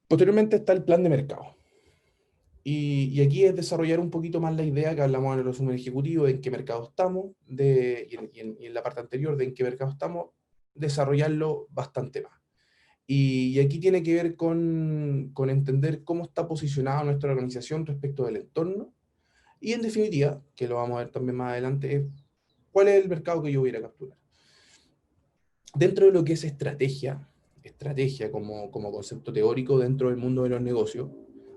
Posteriormente está el plan de mercado. Y aquí es desarrollar un poquito más la idea que hablamos en el resumen ejecutivo de en qué mercado estamos, y en la parte anterior de en qué mercado estamos, desarrollarlo bastante más. Y aquí tiene que ver con entender cómo está posicionada nuestra organización respecto del entorno. Y en definitiva, que lo vamos a ver también más adelante, es cuál es el mercado que yo voy a ir a capturar. Dentro de lo que es estrategia como concepto teórico dentro del mundo de los negocios,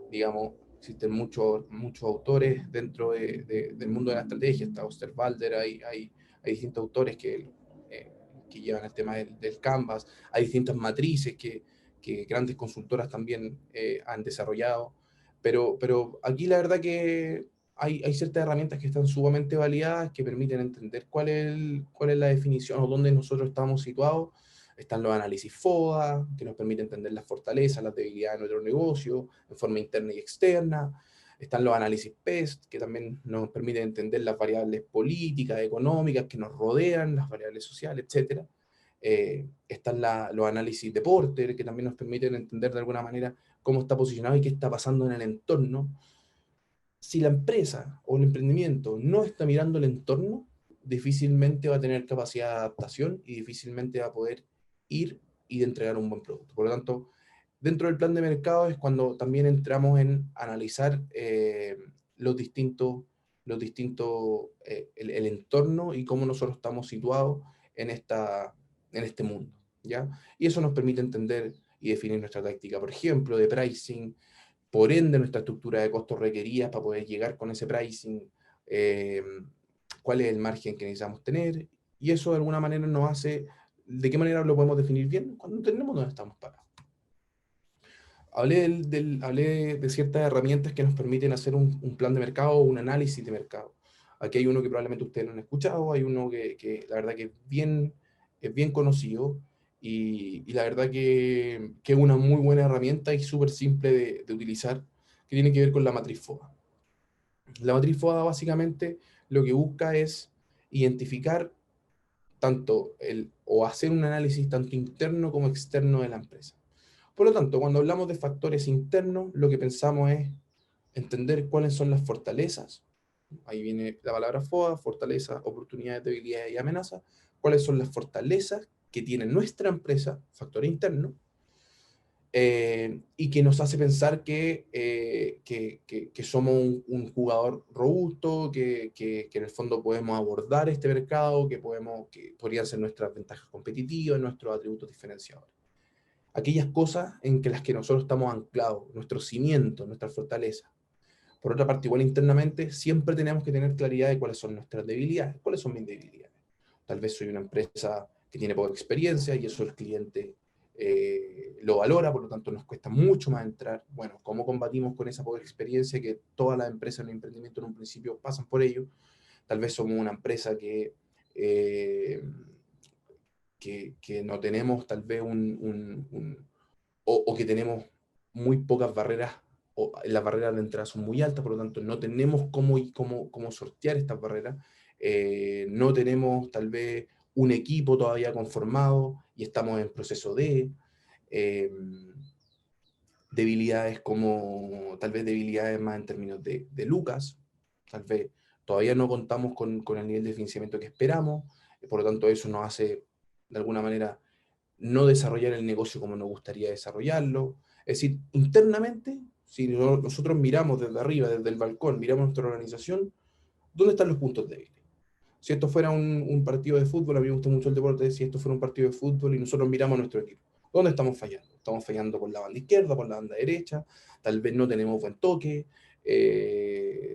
digamos, existen muchos autores dentro del mundo de la estrategia. Está Osterwalder, hay distintos autores que llevan el tema del Canvas, hay distintas matrices que grandes consultoras también han desarrollado, pero aquí la verdad que hay ciertas herramientas que están sumamente validadas, que permiten entender cuál es la definición o dónde nosotros estamos situados. Están los análisis FODA, que nos permiten entender las fortalezas, las debilidades de nuestro negocio, en forma interna y externa. Están los análisis PEST, que también nos permiten entender las variables políticas, económicas que nos rodean, las variables sociales, etc. Están los análisis de Porter, que también nos permiten entender de alguna manera cómo está posicionado y qué está pasando en el entorno. Si la empresa o el emprendimiento no está mirando el entorno, difícilmente va a tener capacidad de adaptación y difícilmente va a poder ir y entregar un buen producto. Por lo tanto, dentro del plan de mercado es cuando también entramos en analizar el entorno y cómo nosotros estamos situados en este mundo, ¿ya? Y eso nos permite entender y definir nuestra táctica, por ejemplo, de pricing, por ende nuestra estructura de costos requeridas para poder llegar con ese pricing, eh, cuál es el margen que necesitamos tener, y eso de alguna manera nos hace, ¿de qué manera lo podemos definir bien? Cuando entendemos dónde estamos parados. Hablé de ciertas herramientas que nos permiten hacer un plan de mercado o un análisis de mercado. Aquí hay uno que probablemente ustedes no han escuchado, hay uno que la verdad que es bien conocido, y la verdad que es una muy buena herramienta y súper simple de utilizar, que tiene que ver con la matriz FODA. La matriz FODA básicamente lo que busca es identificar o hacer un análisis tanto interno como externo de la empresa. Por lo tanto, cuando hablamos de factores internos, lo que pensamos es entender cuáles son las fortalezas. Ahí viene la palabra FOA: fortalezas, oportunidades, debilidades y amenazas. ¿Cuáles son las fortalezas que tiene nuestra empresa, factor interno, y que nos hace pensar que somos un jugador robusto, que en el fondo podemos abordar este mercado, que podrían ser nuestras ventajas competitivas, nuestros atributos diferenciadores? Aquellas cosas en que las que nosotros estamos anclados, nuestros cimientos, nuestras fortalezas. Por otra parte, igual internamente, siempre tenemos que tener claridad de cuáles son nuestras debilidades. ¿Cuáles son mis debilidades? Tal vez soy una empresa que tiene poca experiencia y eso el cliente lo valora, por lo tanto nos cuesta mucho más entrar. Bueno, ¿cómo combatimos con esa poca experiencia que todas las empresas en el emprendimiento en un principio pasan por ello? Tal vez somos una empresa eh, que no tenemos tal vez o que tenemos muy pocas barreras, o las barreras de entrada son muy altas, por lo tanto no tenemos cómo sortear estas barreras. No tenemos tal vez un equipo todavía conformado y estamos en proceso eh, debilidades como tal vez debilidades más en términos de lucas, tal vez todavía no contamos con el nivel de financiamiento que esperamos, por lo tanto eso nos hace de alguna manera no desarrollar el negocio como nos gustaría desarrollarlo. Es decir, internamente, si nosotros miramos desde arriba, desde el balcón, miramos nuestra organización, ¿dónde están los puntos débiles? Si esto fuera un partido de fútbol, a mí me gusta mucho el deporte, si esto fuera un partido de fútbol y nosotros miramos a nuestro equipo, ¿dónde estamos fallando? Estamos fallando por la banda izquierda, por la banda derecha, tal vez no tenemos buen toque,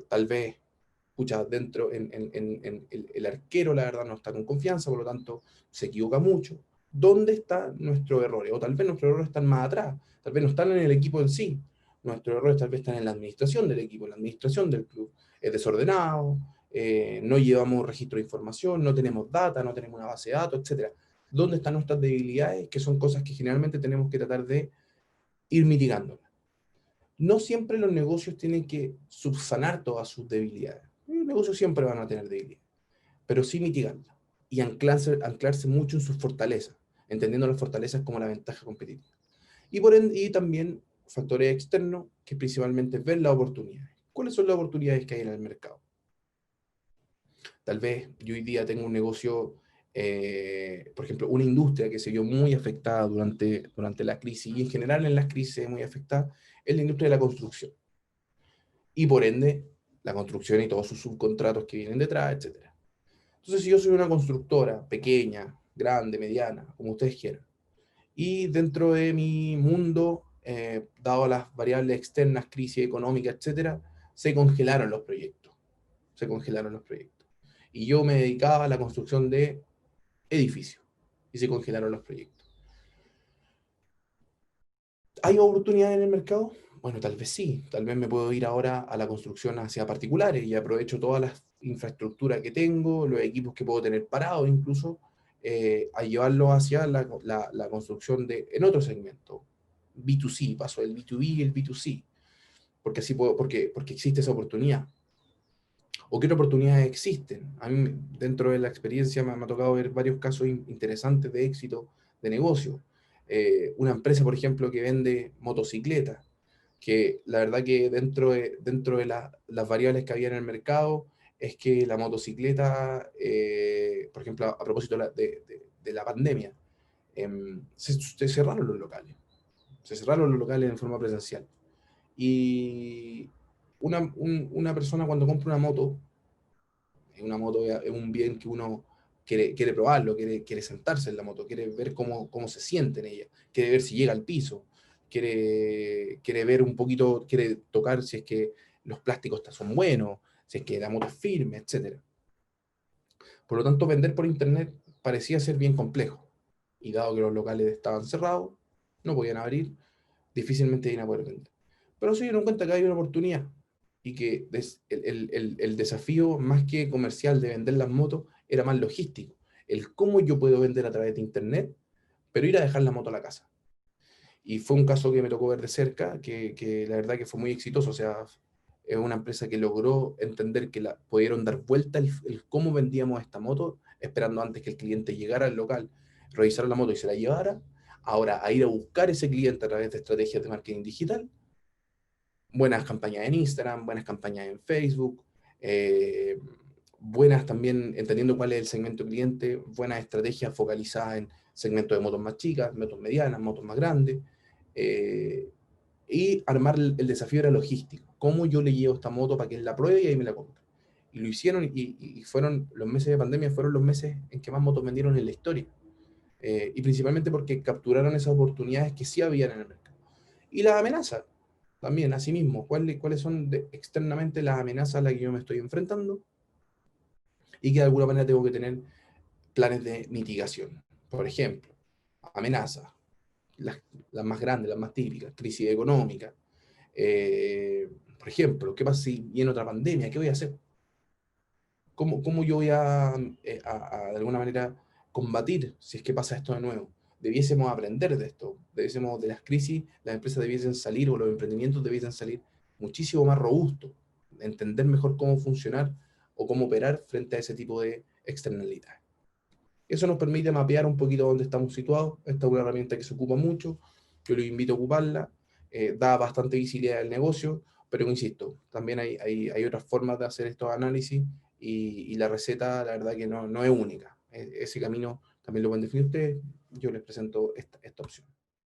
tal vez, escucha, dentro, el arquero, la verdad, no está con confianza, por lo tanto, se equivoca mucho. ¿Dónde están nuestros errores? O tal vez nuestros errores están más atrás, tal vez no están en el equipo en sí. Nuestros errores tal vez están en la administración del equipo, en la administración del club. Es desordenado, no llevamos registro de información, no tenemos data, no tenemos una base de datos, etcétera. ¿Dónde están nuestras debilidades? Que son cosas que generalmente tenemos que tratar de ir mitigando. No siempre los negocios tienen que subsanar todas sus debilidades. Los negocios siempre van a tener debilidades, pero sí mitigarlas y anclarse mucho en sus fortalezas, entendiendo las fortalezas como la ventaja competitiva. Y también factores externos, que principalmente es ver las oportunidades. ¿Cuáles son las oportunidades que hay en el mercado? Tal vez yo hoy día tengo un negocio, por ejemplo, una industria que se vio muy afectada durante la crisis, y en general en las crisis muy afectada, es la industria de la construcción. Y por ende, la construcción y todos sus subcontratos que vienen detrás, etcétera. Entonces, si yo soy una constructora pequeña, grande, mediana, como ustedes quieran, y dentro de mi mundo, dado las variables externas, crisis económica, etcétera, se congelaron los proyectos. Se congelaron los proyectos. Y yo me dedicaba a la construcción de edificios y se congelaron los proyectos. ¿Hay oportunidades en el mercado? Bueno, tal vez sí. Tal vez me puedo ir ahora a la construcción hacia particulares y aprovecho todas las infraestructuras que tengo, los equipos que puedo tener parados incluso, a llevarlo hacia la construcción en otro segmento. B2C, paso del B2B y el B2C, porque así puedo, porque existe esa oportunidad. ¿O qué oportunidades existen? A mí, dentro de la experiencia, me ha tocado ver varios casos interesantes de éxito de negocio. Una empresa, por ejemplo, que vende motocicletas, que la verdad que dentro de las variables que había en el mercado, es que la motocicleta, por ejemplo, a propósito de la pandemia, se cerraron los locales. Se cerraron los locales en forma presencial. Y una persona cuando compra una moto es un bien que uno quiere probarlo, quiere sentarse en la moto, quiere ver cómo se siente en ella, quiere ver si llega al piso, quiere ver un poquito, quiere tocar si es que los plásticos son buenos, si es que la moto es firme, etc. Por lo tanto, vender por internet parecía ser bien complejo. Y dado que los locales estaban cerrados, no podían abrir, difícilmente iban a poder vender. Pero se dieron cuenta que hay una oportunidad y que el desafío más que comercial de vender las motos era más logístico. El cómo yo puedo vender a través de internet, pero ir a dejar la moto a la casa. Y fue un caso que me tocó ver de cerca, que la verdad que fue muy exitoso. O sea, es una empresa que logró entender que pudieron dar vuelta el cómo vendíamos esta moto, esperando antes que el cliente llegara al local, revisara la moto y se la llevara. Ahora, a ir a buscar ese cliente a través de estrategias de marketing digital, buenas campañas en Instagram, buenas campañas en Facebook, eh, buenas también entendiendo cuál es el segmento cliente, buenas estrategias focalizadas en segmentos de motos más chicas, motos medianas, motos más grandes, eh, y armar el desafío era logístico. ¿Cómo yo le llevo esta moto para que él la pruebe y ahí me la compre? Y lo hicieron y fueron los meses de pandemia, fueron los meses en que más motos vendieron en la historia. Y principalmente porque capturaron esas oportunidades que sí habían en el mercado. Y las amenazas, también, asimismo, cuáles son externamente las amenazas a las que yo me estoy enfrentando y que de alguna manera tengo que tener planes de mitigación. Por ejemplo, amenazas, las, las más grandes, las más típicas, crisis económica. Por ejemplo, ¿qué pasa si viene otra pandemia? ¿Qué voy a hacer? ¿Cómo yo voy de alguna manera, combatir si es que pasa esto de nuevo? Debiésemos aprender de esto, de las crisis, las empresas debiesen salir o los emprendimientos debiesen salir muchísimo más robustos, entender mejor cómo funcionar o cómo operar frente a ese tipo de externalidades. Eso nos permite mapear un poquito dónde estamos situados. Esta es una herramienta que se ocupa mucho, yo los invito a ocuparla, da bastante visibilidad al negocio, pero insisto, también hay otras formas de hacer estos análisis y la receta, la verdad que no es única. Ese camino también lo pueden definir ustedes, yo les presento esta opción.